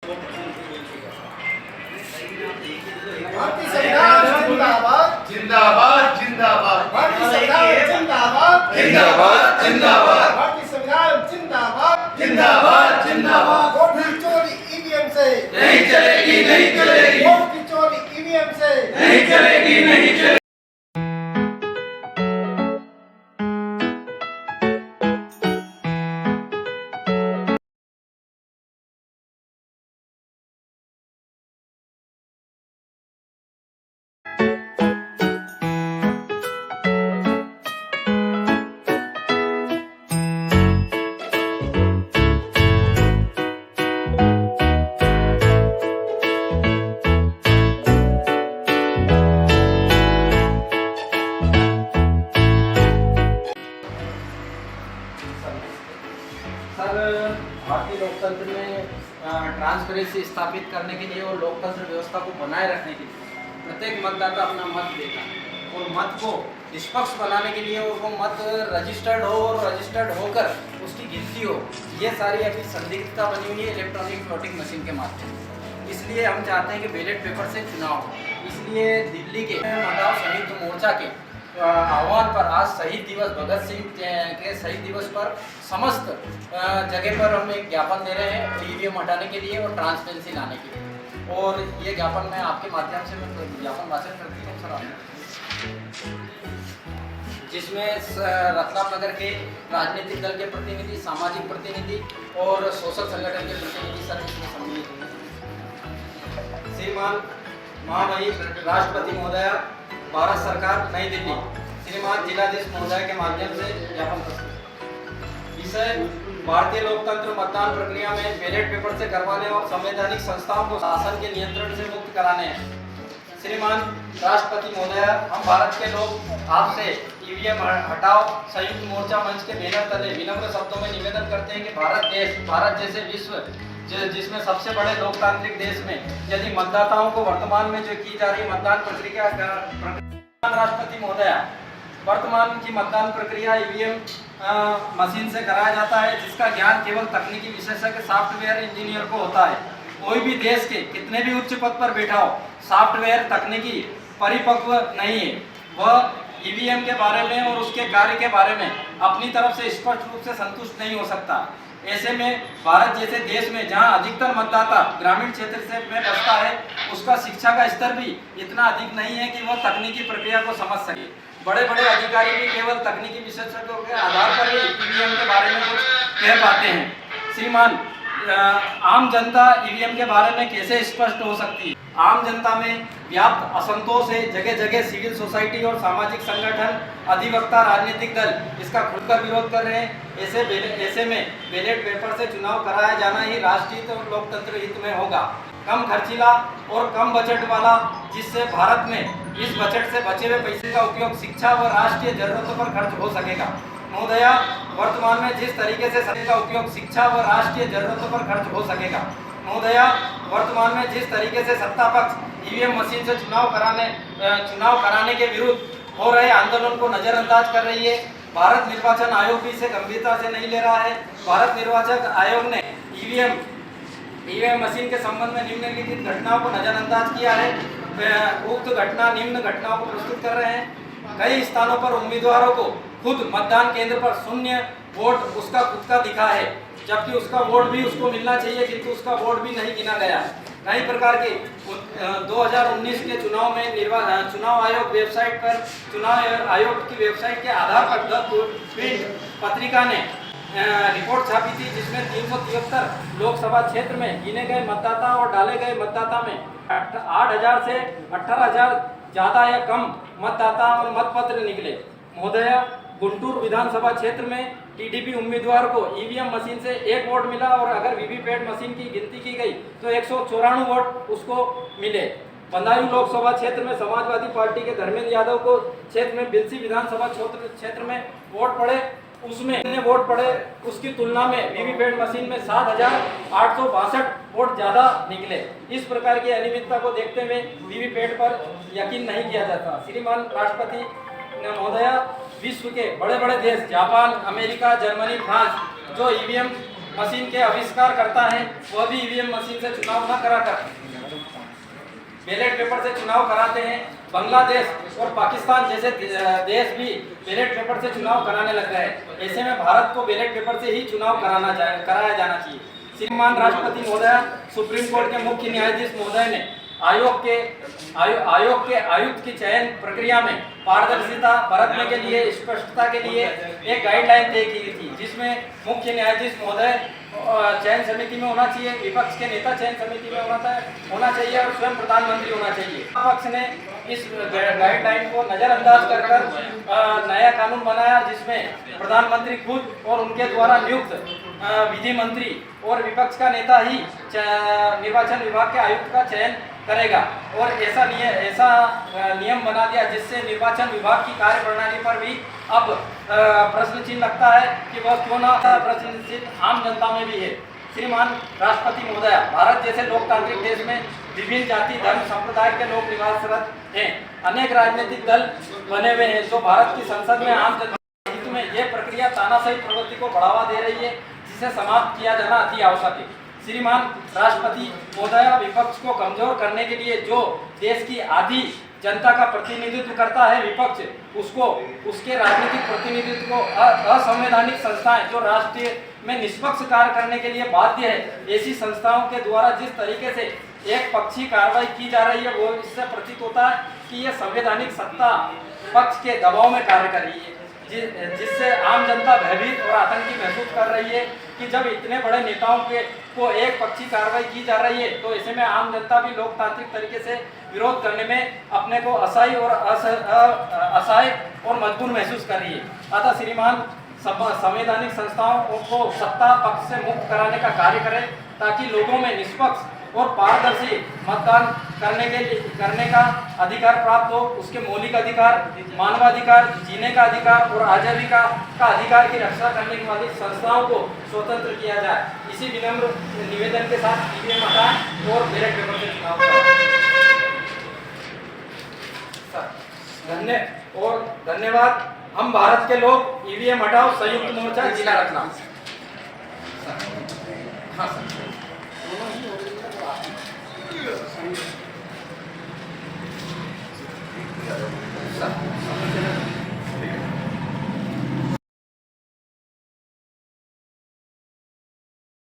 भारतीय संविधान जिंदाबाद जिंदाबाद जिंदाबाद भारतीय संविधान जिंदाबाद जिंदाबाद जिंदाबाद भारतीय संविधान जिंदाबाद जिंदाबाद जिंदाबाद वोट की चोरी ईवीएम से नहीं चलेगी नहीं चलेगी वोट की चोरी ईवीएम से नहीं चलेगी नहीं चलेगी। सर, भारतीय लोकतंत्र में ट्रांसपेरेंसी स्थापित करने के लिए और लोकतंत्र व्यवस्था को बनाए रखने के लिए प्रत्येक मतदाता अपना मत देता है और मत को निष्पक्ष बनाने के लिए और वो मत रजिस्टर्ड हो और रजिस्टर्ड होकर उसकी गिनती हो, ये सारी अभी संदिग्धता बनी हुई है इलेक्ट्रॉनिक वोटिंग मशीन के माध्यम से। इसलिए हम चाहते हैं कि बैलेट पेपर से चुनाव हो। इसलिए दिल्ली के हटाओ संयुक्त मोर्चा के आह्वान पर आज शहीद दिवस भगत सिंह के शहीद दिवस पर समस्त जगह पर हम एक ज्ञापन दे रहे हैं ईवीएम हटाने के लिए और ट्रांसपेरेंसी लाने के लिए। और ये ज्ञापन मैं आपके माध्यम से मैं ज्ञापन वाचन करती हूँ सर आपको, जिसमें रतलाम नगर के राजनीतिक दल के प्रतिनिधि, सामाजिक प्रतिनिधि और सोशल संगठन के प्रतिनिधि सर इसमें सम्मिलित हुए। श्रीमान महामहिम राष्ट्रपति महोदय, भारत सरकार, नई दिल्ली, श्रीमान जिलाधीश महोदय के माध्यम से ज्ञापन प्रस्तुत। विषय भारतीय लोकतंत्र मतदान प्रक्रिया में बैलेट पेपर से करवाने और संवैधानिक संस्थाओं को शासन के नियंत्रण से मुक्त कराने हैं। श्रीमान राष्ट्रपति महोदय, हम भारत के लोग आपसे ईवीएम हटाओ संयुक्त मोर्चा मंच के बैनर तले विनम्र शब्दों में निवेदन करते हैं कि भारत जैसे विश्व जिसमें सबसे बड़े लोकतांत्रिक देश में यदि मतदाताओं को वर्तमान में जो की जा रही मतदान प्रक्रिया राष्ट्रपति महोदय, वर्तमान की मतदान प्रक्रिया ईवीएम मशीन से कराया जाता है, जिसका ज्ञान केवल तकनीकी विशेषज्ञ सॉफ्टवेयर इंजीनियर को होता है। कोई भी देश के कितने भी उच्च पद पर बैठा हो, सॉफ्टवेयर तकनीकी परिपक्व नहीं है, वह ईवीएम के बारे में और उसके कार्य के बारे में अपनी तरफ से स्पष्ट रूप से संतुष्ट नहीं हो सकता। ऐसे में भारत जैसे देश में जहां अधिकतर मतदाता ग्रामीण क्षेत्र से में बसता है, उसका शिक्षा का स्तर भी इतना अधिक नहीं है कि वह तकनीकी प्रक्रिया को समझ सके। बड़े बड़े अधिकारी भी केवल तकनीकी विशेषज्ञों के आधार पर ही ईवीएम के बारे में कुछ कह पाते हैं। श्रीमान, आम जनता ईवीएम के बारे में कैसे स्पष्ट हो सकती है? आम जनता में व्याप्त असंतोष है। जगह जगह सिविल सोसाइटी और सामाजिक संगठन, अधिवक्ता, राजनीतिक दल इसका खुलकर विरोध कर रहे हैं। ऐसे में बैलेट पेपर से चुनाव कराया जाना ही राष्ट्रीय और लोकतंत्र हित में होगा। कम खर्चीला और कम बजट वाला, जिससे भारत में इस बजट से बचे हुए पैसे का उपयोग शिक्षा व राष्ट्रीय जरूरतों पर खर्च हो सकेगा। महोदया, वर्तमान में जिस तरीके से का उपयोग शिक्षा व राष्ट्रीय जरूरतों पर खर्च हो सकेगा। महोदया, वर्तमान में जिस तरीके से सत्ता पक्ष ईवीएम मशीन से चुनाव कराने के विरुद्ध हो रहे आंदोलन को नजरअंदाज कर रही है। भारत निर्वाचन आयोग भी इसे गंभीरता से नहीं ले रहा है। भारत निर्वाचन आयोग ने ईवीएम मशीन के संबंध में निम्नलिखित घटनाओं को नजरअंदाज किया है। उक्त निम्न घटनाओं को प्रस्तुत कर रहे हैं। कई स्थानों पर उम्मीदवारों को खुद मतदान केंद्र पर शून्य वोट उसका खुद का दिखा है, जबकि उसका वोट भी उसको मिलना चाहिए, किंतु उसका वोट भी नहीं गिना गया है। कई प्रकार के 2019 के चुनाव में चुनाव आयोग वेबसाइट पर चुनाव आयोग की वेबसाइट के आधार पर द प्रिंट पत्रिका ने रिपोर्ट छापी थी, जिसमें 373 लोकसभा क्षेत्र में गिने गए मतदाता और डाले गए मतदाता में 8,000 से 18,000 ज़्यादा या कम मतदाता और मतपत्र निकले। महोदय, गुंटूर विधानसभा क्षेत्र में टीडीपी उम्मीदवार को ईवीएम मशीन से 1 वोट मिला और अगर वीवीपैट मशीन की गिनती की गई तो 194 वोट उसको मिले। बदायूं लोकसभा क्षेत्र में समाजवादी पार्टी के धर्मेंद्र यादव को क्षेत्र में बिलसी विधानसभा क्षेत्र में वोट पड़े, उसमें वोट पड़े, उसकी तुलना में वीवीपैट मशीन में 7,862 वोट ज़्यादा निकले। इस प्रकार की अनियमितता को देखते हुए वीवीपैट पर यकीन नहीं किया जाता। श्रीमान राष्ट्रपति महोदया, विश्व के बड़े बड़े देश जापान, अमेरिका, जर्मनी, फ्रांस जो ईवीएम मशीन के आविष्कार करता है वह भी ईवीएम मशीन से चुनाव न कराकर बैलेट पेपर से चुनाव कराते हैं। बांग्लादेश और पाकिस्तान जैसे देश भी बैलेट पेपर से चुनाव कराने लग गए हैं। ऐसे में भारत को बैलेट पेपर से ही चुनाव कराया जाना चाहिए। श्रीमान राष्ट्रपति महोदय, सुप्रीम कोर्ट के मुख्य न्यायाधीश महोदय ने आयोग के आयुक्त की चयन प्रक्रिया में पारदर्शिता बरतने के लिए, स्पष्टता के लिए एक गाइडलाइन तय की थी, जिसमें मुख्य न्यायाधीश महोदय चयन समिति में होना चाहिए, विपक्ष के नेता चयन समिति में होना चाहिए और स्वयं प्रधानमंत्री होना चाहिए। विपक्ष ने इस गाइडलाइन को नजरअंदाज कर नया कानून बनाया, जिसमें प्रधानमंत्री खुद और उनके द्वारा नियुक्त विधि मंत्री और विपक्ष का नेता ही निर्वाचन विभाग के आयुक्त का चयन करेगा। और ऐसा नियम बना दिया जिससे निर्वाचन विभाग की कार्यप्रणाली पर भी अब प्रश्न चिन्ह लगता है कि वह क्यों ना प्रश्न चिन्ह आम जनता में भी है। श्रीमान राष्ट्रपति महोदय, भारत जैसे लोकतांत्रिक देश में विभिन्न जाति, धर्म, संप्रदाय के लोग निवासरत हैं। अनेक राजनीतिक दल बने हुए हैं जो भारत की संसद में आम जनता हित में यह प्रक्रिया तानाशाही प्रवृत्ति को बढ़ावा दे रही है, जिसे समाप्त किया जाना अति आवश्यक है। श्रीमान राष्ट्रपति महोदय, विपक्ष को कमजोर करने के लिए जो देश की आधी जनता का प्रतिनिधित्व करता है विपक्ष, उसको उसके राजनीतिक प्रतिनिधित्व को असंवैधानिक संस्थाएं जो राष्ट्रीय में निष्पक्ष कार्य करने के लिए बाध्य है, ऐसी संस्थाओं के द्वारा जिस तरीके से एक पक्षी कार्रवाई की जा रही है, वो इससे प्रतीत होता है कि यह संवैधानिक सत्ता पक्ष के दबाव में कार्य कर रही है, जिससे आम जनता भयभीत और आतंकी महसूस कर रही है कि जब इतने बड़े नेताओं को एक पक्षी कार्रवाई की जा रही है, तो ऐसे में आम जनता भी लोकतांत्रिक तरीके से विरोध करने में अपने को असहाय और मजबूर महसूस कर रही है। अतः श्रीमान संवैधानिक संस्थाओं को सत्ता पक्ष से मुक्त कराने का कार्य करें, ताकि लोगों में निष्पक्ष और पारदर्शी मतदान करने का अधिकार प्राप्त हो। उसके मौलिक अधिकार, मानवाधिकार, जीने का अधिकार और आजीविका का अधिकार की रक्षा करने वाली संस्थाओं को स्वतंत्र किया जाए। इसी विनम्र निवेदन के साथ ईवीएम हटाएं और बैलेट पेपर से चुनाव कराएं। धन्यवाद। हम भारत के लोग ईवीएम हटाओ संयुक्त मोर्चा जिला रखना। हाँ सर।